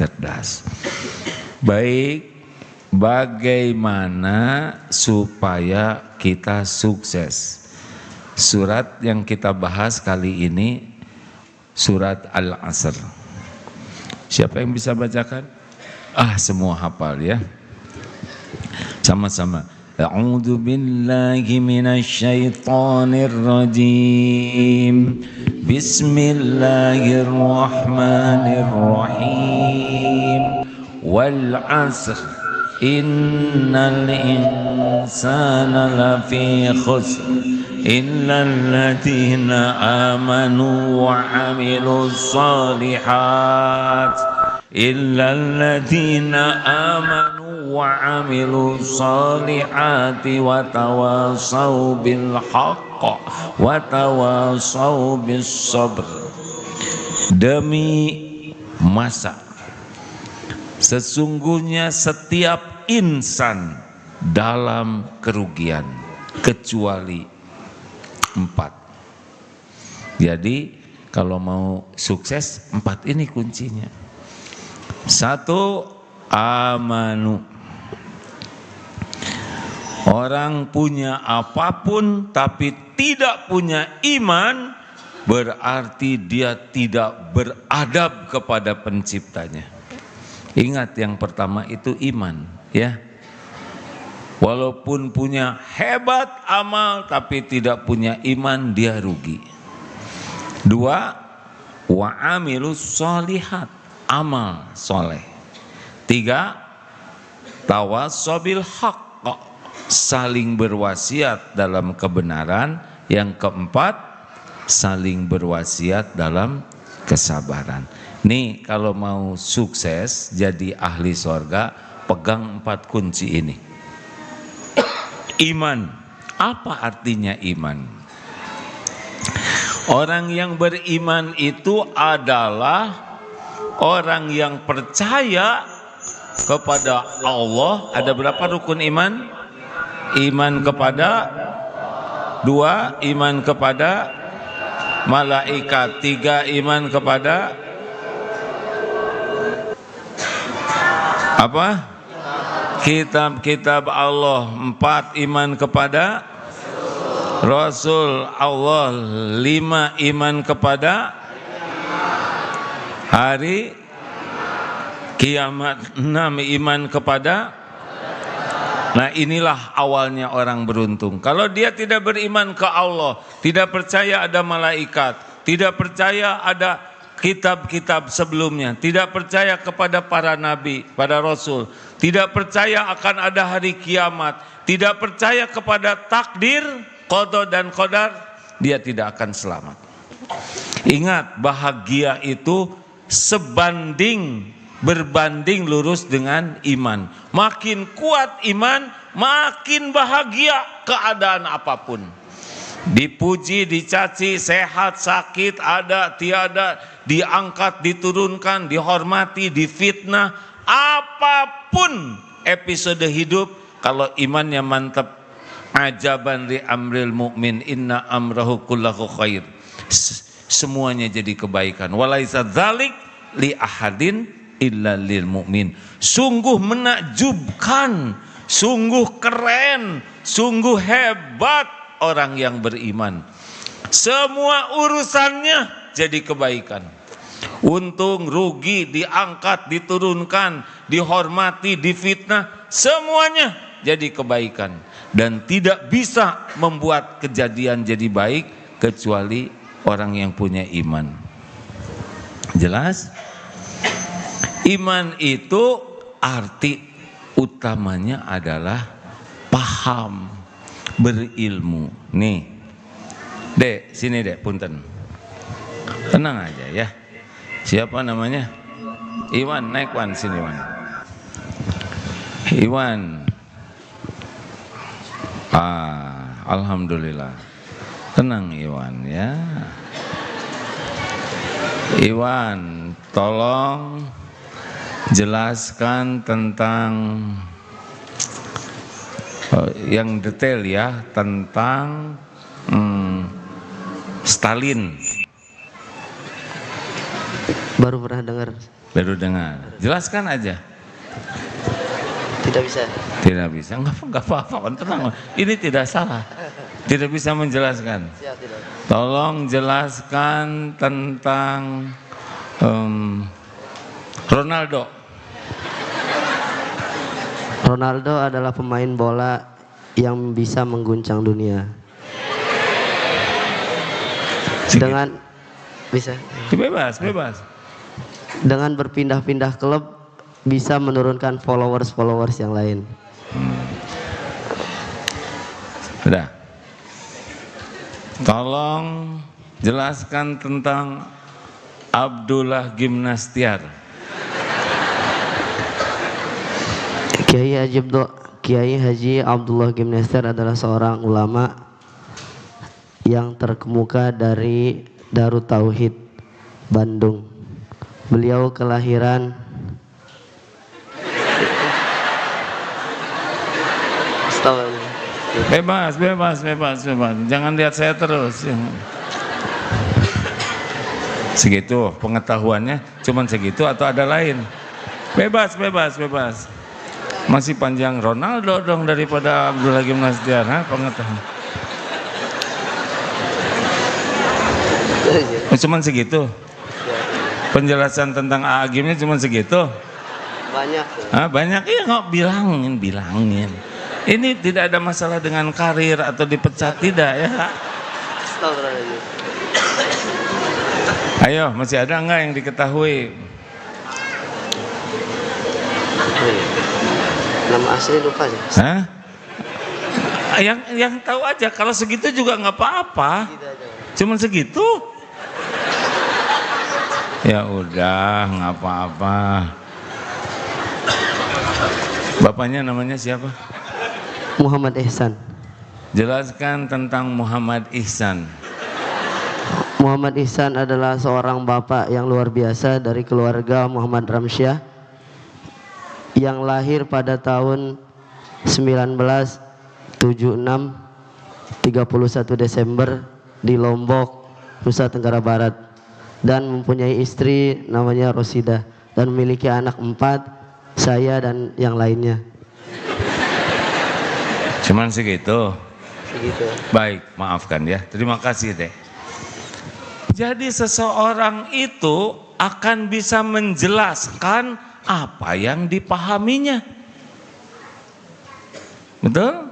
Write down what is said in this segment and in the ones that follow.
cerdas. Baik, bagaimana supaya kita sukses? Surat yang kita bahas kali ini surat Al-Asr. Siapa yang bisa bacakan? Semua hafal ya. Sama-sama. A'udzu billahi minasy syaithanir rajim. Bismillahirrahmanirrahim. Wal 'asr innal insana lafi khusr illa alladziina aamanu wa 'amilus shalihat wa tawasaw bil haqq wa tawasaw bis sabr. Demi masa sesungguhnya setiap insan dalam kerugian kecuali 4. Jadi kalau mau sukses 4 ini kuncinya. 1, amanu. Orang punya apapun tapi tidak punya iman, berarti dia tidak beradab kepada penciptanya. Ingat yang pertama itu iman ya. Walaupun punya hebat amal tapi tidak punya iman, dia rugi. 2, wa amilus shalihat, amal soleh. 3, tawassobil haqq, saling berwasiat dalam kebenaran. Yang 4, saling berwasiat dalam kesabaran. Nih kalau mau sukses jadi ahli sorga, pegang 4 kunci ini. Iman. Apa artinya iman? Orang yang beriman itu adalah orang yang percaya kepada Allah. Ada berapa rukun iman? Iman kepada 2, iman kepada malaikat. 3, iman kepada apa? Kitab-kitab Allah. 4, iman kepada Rasul Allah. 5, iman kepada hari kiamat. 6, iman kepada. Nah inilah awalnya orang beruntung. Kalau dia tidak beriman ke Allah, tidak percaya ada malaikat, tidak percaya ada kitab-kitab sebelumnya, tidak percaya kepada para nabi, para rasul, tidak percaya akan ada hari kiamat, tidak percaya kepada takdir, qada dan qadar, dia tidak akan selamat. Ingat, bahagia itu berbanding lurus dengan iman. Makin kuat iman, makin bahagia keadaan apapun. Dipuji, dicaci, sehat, sakit, ada, tiada, diangkat, diturunkan, dihormati, difitnah, apapun episode hidup, kalau imannya mantap, ajaban li amril mu'min inna amrahu kullahu khair, semuanya jadi kebaikan. Walaisa dzalik li ahadin illa lil mu'min. Sungguh menakjubkan, sungguh keren, sungguh hebat orang yang beriman. Semua urusannya jadi kebaikan. Untung, rugi, diangkat, diturunkan, dihormati, difitnah, semuanya jadi kebaikan. Dan tidak bisa membuat kejadian jadi baik kecuali orang yang punya iman. Jelas? Iman itu arti utamanya adalah paham, berilmu. Nih, Dek, sini Dek, punten. Tenang aja ya. Siapa namanya? Iwan, naik Wan, sini Wan. Iwan. Alhamdulillah. Tenang Iwan ya. Iwan, tolong jelaskan tentang yang detail ya, tentang Stalin. Baru pernah dengar. Baru dengar. Jelaskan aja. Tidak bisa. Tidak bisa. Enggak apa-apa, tenang. Ini tidak salah. Tidak bisa menjelaskan. Siap, tidak. Tolong jelaskan tentang Ronaldo. Ronaldo adalah pemain bola yang bisa mengguncang dunia. Dengan bisa. Bebas. Dengan berpindah-pindah klub bisa menurunkan followers yang lain. Sudah. Tolong jelaskan tentang Abdullah Gimnastiar. Kiai Haji Abdullah Gimnastiar adalah seorang ulama yang terkemuka dari Darut Tauhid Bandung. Beliau kelahiran Bebas. Jangan lihat saya terus. Segitu pengetahuannya, cuman segitu atau ada lain? Bebas. Masih panjang Ronaldo dong daripada Abdullah Gimnastiar, pengetahuan. Cuman segitu. Penjelasan tentang Agimnya cuman segitu. Banyak. Banyak ya, nggak bilangin. Ini tidak ada masalah dengan karir atau dipecat, tidak ya. Ayo, masih ada nggak yang diketahui? Nama asli lupa sih. Yang tahu aja, kalau segitu juga nggak apa-apa. Cuman segitu. Ya udah, nggak apa-apa. Bapaknya namanya siapa? Muhammad Ihsan. Jelaskan tentang Muhammad Ihsan. Muhammad Ihsan adalah seorang bapak yang luar biasa dari keluarga Muhammad Ramsyah yang lahir pada tahun 1976, 31 Desember di Lombok, Nusa Tenggara Barat, dan mempunyai istri namanya Rosida dan memiliki anak 4, saya dan yang lainnya. Cuman segitu. Segitu. Baik, maafkan ya. Terima kasih deh. Jadi seseorang itu akan bisa menjelaskan apa yang dipahaminya. Betul?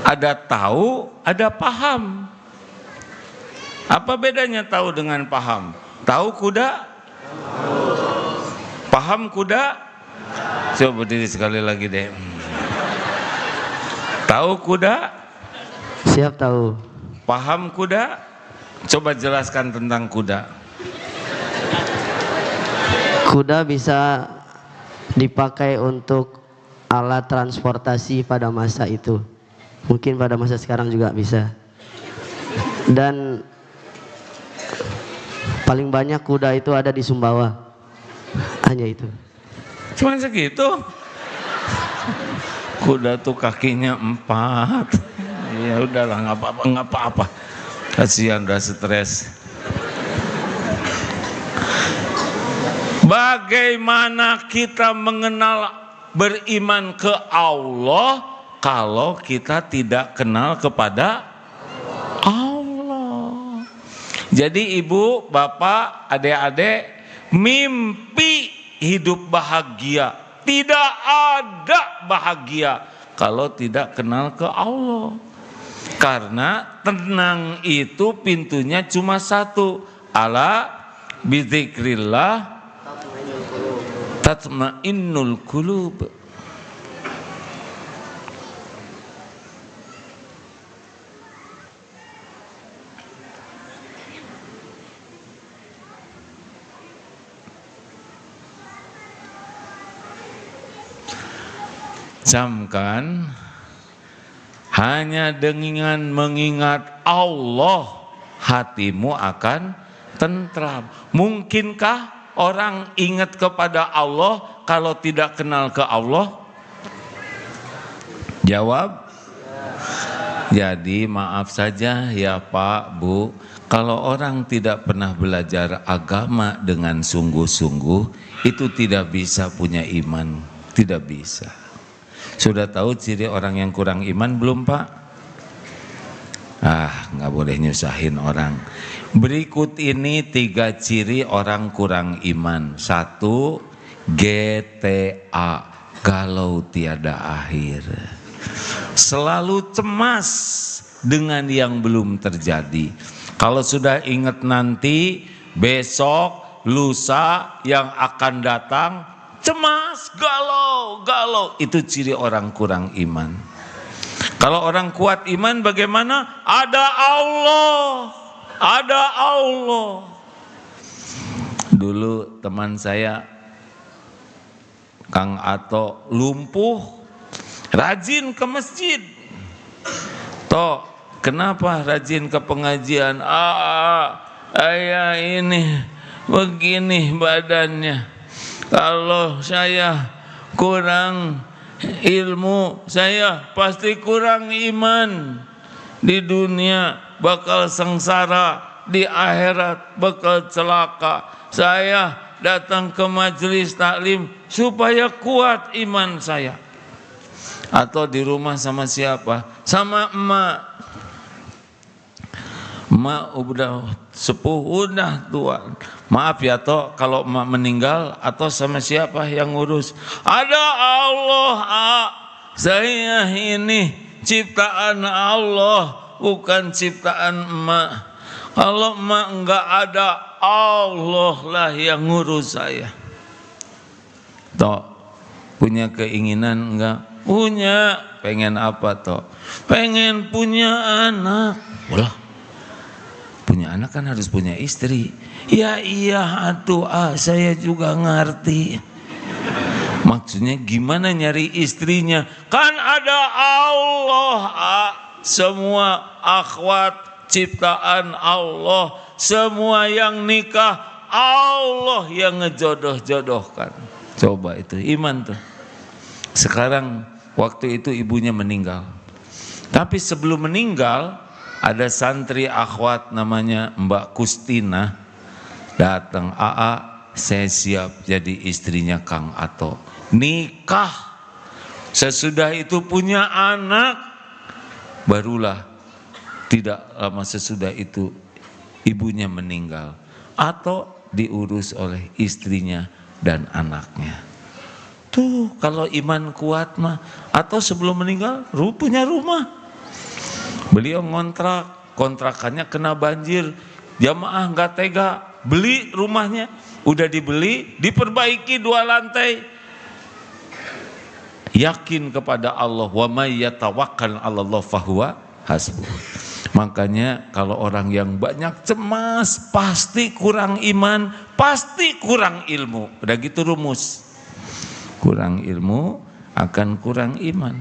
Ada tahu, ada paham. Apa bedanya tahu dengan paham? Tahu kuda? Paham kuda? Coba berdiri sekali lagi deh. Tahu kuda? Siap tahu. Paham kuda? Coba jelaskan tentang kuda. Kuda bisa dipakai untuk alat transportasi pada masa itu. Mungkin pada masa sekarang juga bisa. Dan paling banyak kuda itu ada di Sumbawa. Hanya itu. Cuman segitu. Kuda tuh kakinya 4. Ya udahlah, nggak apa-apa. Kasihan, udah stres. Bagaimana kita mengenal beriman ke Allah kalau kita tidak kenal kepada Allah? Jadi ibu, bapak, adik-adik, mimpi hidup bahagia. Tidak ada bahagia kalau tidak kenal ke Allah. Karena tenang itu pintunya cuma satu. Ala bidzikrillah tatmainnul qulub. Camkan, hanya dengan mengingat Allah hatimu akan tentram. Mungkinkah orang ingat kepada Allah kalau tidak kenal ke Allah? Jawab. Jadi maaf saja ya Pak, Bu, kalau orang tidak pernah belajar agama dengan sungguh-sungguh, itu tidak bisa punya iman, tidak bisa. Sudah tahu ciri orang yang kurang iman belum Pak? Nggak boleh nyusahin orang. Berikut ini 3 ciri orang kurang iman. 1, GTA, galau tiada akhir. Selalu cemas dengan yang belum terjadi. Kalau sudah ingat nanti, besok, lusa yang akan datang, cemas, galau. Itu ciri orang kurang iman. Kalau orang kuat iman bagaimana? Ada Allah. Dulu teman saya, Kang Ato, lumpuh, rajin ke masjid. Toh, kenapa rajin ke pengajian? Ayah ini begini badannya. Kalau saya kurang ilmu, saya pasti kurang iman. Di dunia bakal sengsara, di akhirat bakal celaka. Saya datang ke majelis taklim supaya kuat iman saya. Atau di rumah sama siapa? Sama emak. Emak udah sepuh, udah tua. Maaf ya Toh, kalau emak meninggal atau sama siapa yang ngurus? Ada Allah. Saya ini ciptaan Allah, bukan ciptaan emak. Kalau emak enggak ada, Allah lah yang ngurus saya. Toh, punya keinginan enggak? Punya. Pengen apa Toh? Pengen punya anak. Ulah, punya anak kan harus punya istri. Ya iya atuh, saya juga ngerti. Maksudnya gimana nyari istrinya? Kan ada Allah. Semua akhwat ciptaan Allah, semua yang nikah Allah yang ngejodoh-jodohkan. Coba itu iman tuh. Sekarang waktu itu ibunya meninggal. Tapi sebelum meninggal ada santri akhwat namanya Mbak Kustina datang, saya siap jadi istrinya Kang Ato. Nikah. Sesudah itu punya anak. Barulah tidak lama sesudah itu ibunya meninggal. Atau diurus oleh istrinya dan anaknya. Tuh kalau iman kuat mah. Atau sebelum meninggal punya rumah. Beliau ngontrak, kontrakannya kena banjir. Jamaah nggak tega, beli rumahnya. Udah dibeli, diperbaiki 2 lantai. Yakin kepada Allah, wa may yatawakkal 'alallah fahuwa hasbuh. Makanya kalau orang yang banyak cemas pasti kurang iman, pasti kurang ilmu. Udah gitu rumus. Kurang ilmu akan kurang iman.